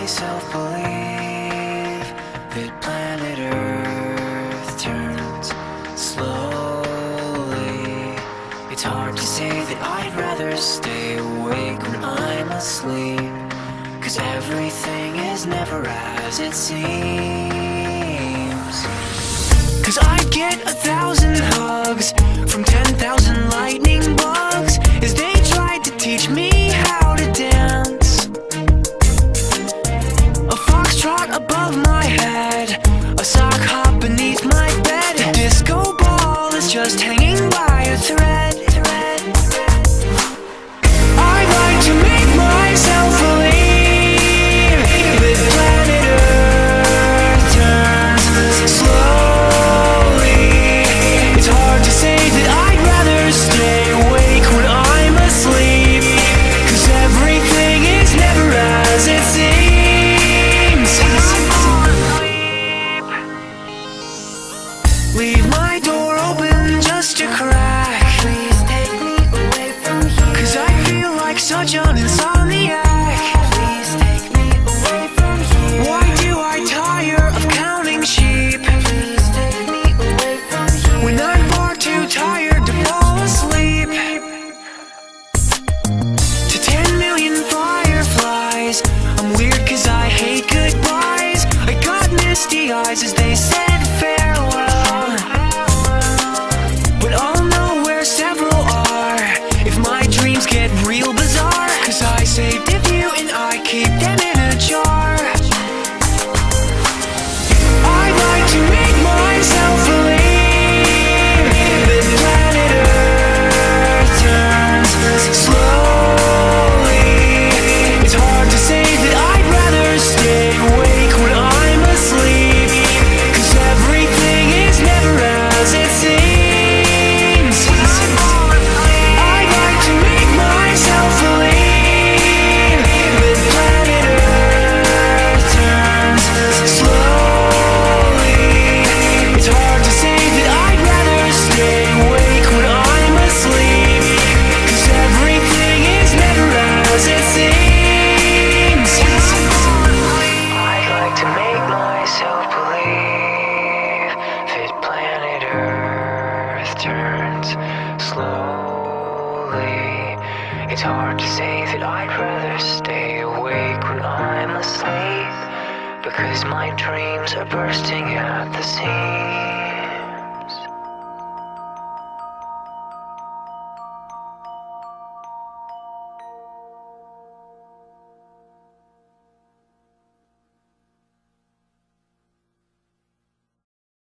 myself believe that planet Earth turns slowly. It's hard to say that I'd rather stay awake when I'm asleep, 'cause everything is never as it seems. 'Cause I'd get 1,000 hugs from 10,000 lightning bugs as they tried to teach me how to dance. A foxtrot above my head, a sock hop beneath my bed. A disco ball is just hanging by a thread. I'd like to make myself believe that planet Earth turns slowly. It's hard to say that I'd rather stay awake when I'm asleep, 'cause everything is never as it seems. Leave my door open just a crack. Please take me away from here, 'cause I feel like such an insomniac. Please take me away from here. Why do I tire of counting sheep? Please take me away from here, when I'm far too tired to fall asleep. To 10 million fireflies, I'm weird 'cause I hate goodbyes. I got misty eyes as they said farewell, but I'll know where several are if my dreams get real bizarre, 'cause I saved a few and I keep them in a jar. I'd like to make myself believe that planet Earth turns slowly. It's hard to say that I'd rather stay awake when I'm asleep, 'cause everything is never as it seems. I'd like to make myself believe that planet Earth turns slowly. It's hard to say that I'd rather stay awake when I'm asleep, 'cause everything is never as it seems. I'd like to make myself believe that planet Earth turns slowly. It's hard to say that I'd rather stay awake when I'm asleep, because my dreams are bursting at the seams.